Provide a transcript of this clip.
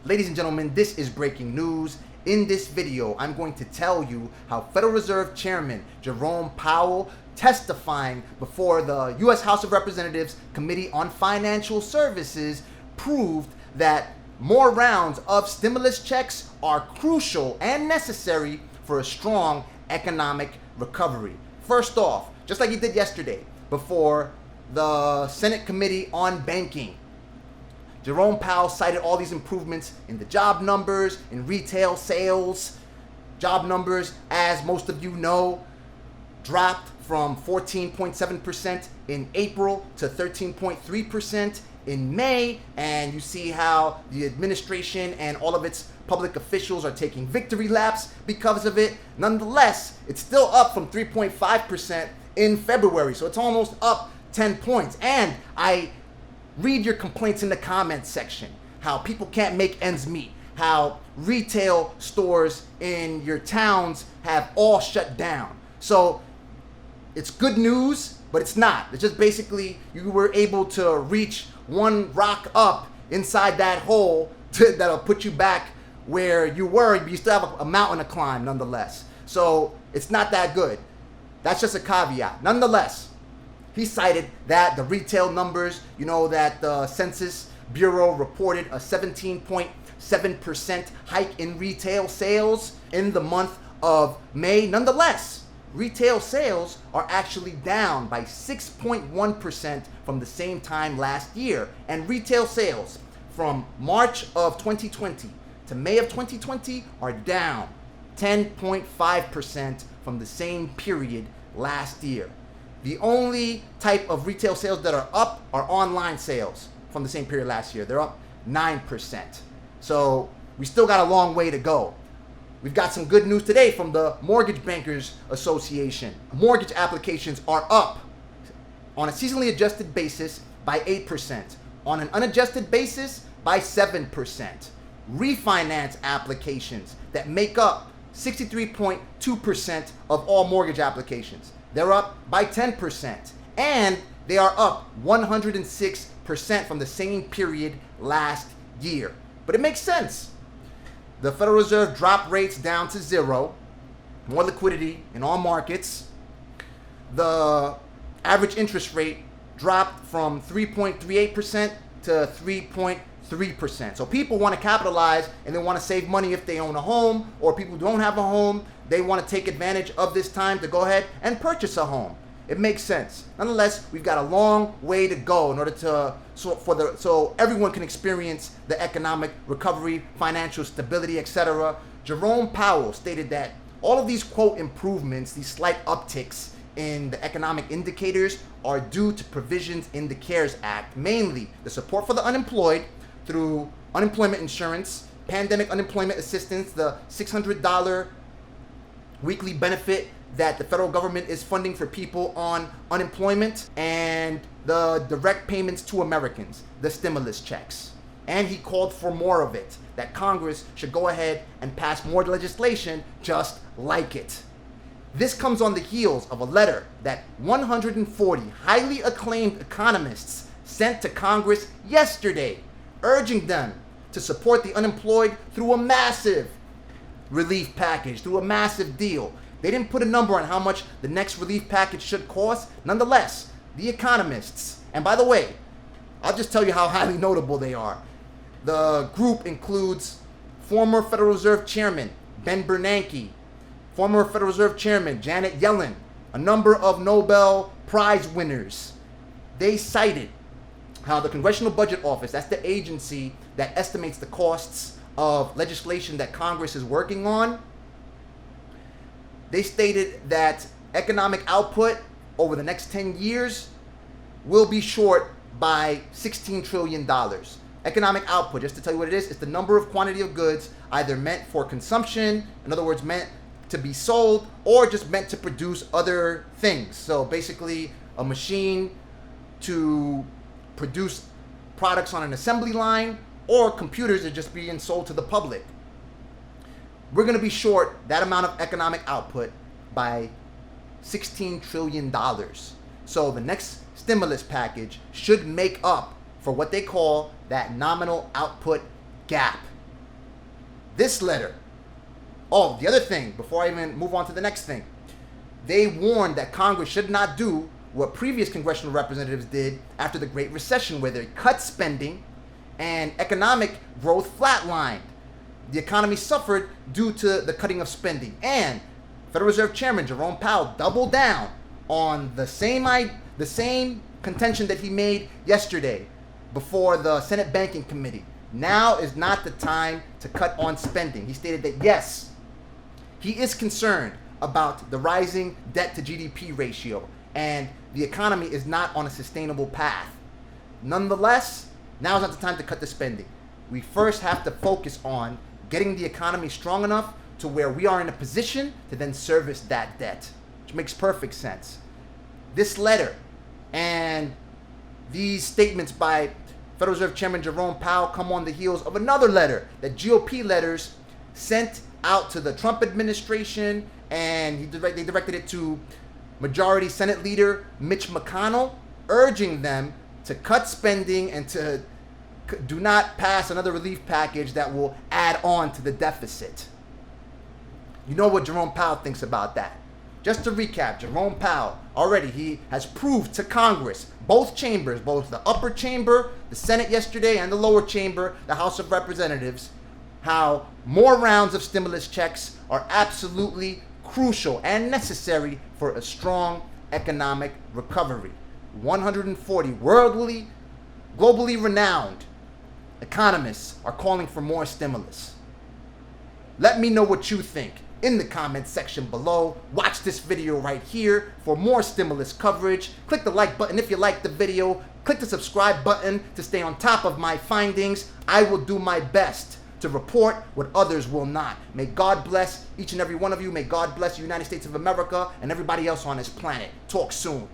Ladies and gentlemen, this is breaking news. In this video, I'm going to tell you how Federal Reserve Chairman Jerome Powell, testifying before the U.S. House of Representatives Committee on Financial Services, proved that more rounds of stimulus checks are crucial and necessary for a strong economic recovery. First off, just like he did yesterday before the Senate Committee on Banking, Jerome Powell cited all these improvements in the job numbers, in retail sales. Job numbers, as most of you know, dropped from 14.7% in April to 13.3% in May. And you see how the administration and all of its public officials are taking victory laps because of it. Nonetheless, it's still up from 3.5% in February. So it's almost up 10 points. And I read your complaints in the comments section, how people can't make ends meet, how retail stores in your towns have all shut down. So it's good news, but it's not. It's just basically you were able to reach one rock up inside that hole that'll put you back where you were, but you still have a mountain to climb nonetheless. So it's not that good. That's just a caveat. Nonetheless, he cited that the retail numbers, that the Census Bureau reported a 17.7% hike in retail sales in the month of May. Nonetheless, retail sales are actually down by 6.1% from the same time last year. And retail sales from March of 2020 to May of 2020 are down 10.5% from the same period last year. The only type of retail sales that are up are online sales from the same period last year. They're up 9%. So we still got a long way to go. We've got some good news today from the Mortgage Bankers Association. Mortgage applications are up on a seasonally adjusted basis by 8%. On an unadjusted basis by 7%. Refinance applications that make up 63.2% of all mortgage applications, they're up by 10%, and they are up 106% from the same period last year. But it makes sense. The Federal Reserve dropped rates down to zero, more liquidity in all markets. The average interest rate dropped from 3.38% to 3.3%. So people want to capitalize and they want to save money if they own a home, or people who don't have a home, they want to take advantage of this time to go ahead and purchase a home. It makes sense. Nonetheless, we've got a long way to go in order to so everyone can experience the economic recovery, financial stability, etc. Jerome Powell stated that all of these quote improvements, these slight upticks in the economic indicators, are due to provisions in the CARES Act, mainly the support for the unemployed through unemployment insurance, pandemic unemployment assistance, the $600 weekly benefit that the federal government is funding for people on unemployment, and the direct payments to Americans, the stimulus checks. And he called for more of it, that Congress should go ahead and pass more legislation just like it. This comes on the heels of a letter that 140 highly acclaimed economists sent to Congress yesterday, urging them to support the unemployed through a massive relief package, through a massive deal. They didn't put a number on how much the next relief package should cost. Nonetheless, the economists, and by the way, I'll just tell you how highly notable they are. The group includes former Federal Reserve Chairman Ben Bernanke, former Federal Reserve Chairman Janet Yellen, a number of Nobel Prize winners. They cited how the Congressional Budget Office, that's the agency that estimates the costs of legislation that Congress is working on, they stated that economic output over the next 10 years will be short by $16 trillion. Economic output, just to tell you what it is, it's the number of quantity of goods either meant for consumption, in other words, meant to be sold, or just meant to produce other things. So basically, a machine to produce products on an assembly line, or computers that are just being sold to the public. We're going to be short that amount of economic output by $16 trillion. So the next stimulus package should make up for what they call that nominal output gap. This letter. Oh, the other thing, before I even move on to the next thing, they warned that Congress should not do what previous congressional representatives did after the Great Recession, where they cut spending and economic growth flatlined. The economy suffered due to the cutting of spending. And Federal Reserve Chairman Jerome Powell doubled down on the same contention that he made yesterday before the Senate Banking Committee. Now is not the time to cut on spending. He stated that yes, he is concerned about the rising debt to GDP ratio and the economy is not on a sustainable path. Nonetheless, now is not the time to cut the spending. We first have to focus on getting the economy strong enough to where we are in a position to then service that debt, which makes perfect sense. This letter and these statements by Federal Reserve Chairman Jerome Powell come on the heels of another letter that GOP letters sent out to the Trump administration, and they directed it to Majority Senate Leader Mitch McConnell, urging them to cut spending and to do not pass another relief package that will add on to the deficit. You know what Jerome Powell thinks about that. Just to recap, Jerome Powell, already he has proved to Congress, both chambers, both the upper chamber, the Senate yesterday, and the lower chamber, the House of Representatives, how more rounds of stimulus checks are absolutely crucial and necessary for a strong economic recovery. 140 globally renowned economists are calling for more stimulus. Let me know what you think in the comments section below. Watch this video right here for more stimulus coverage. Click the like button if you like the video. Click the subscribe button to stay on top of my findings. I will do my best to report what others will not. May God bless each and every one of you. May God bless the United States of America and everybody else on this planet. Talk soon.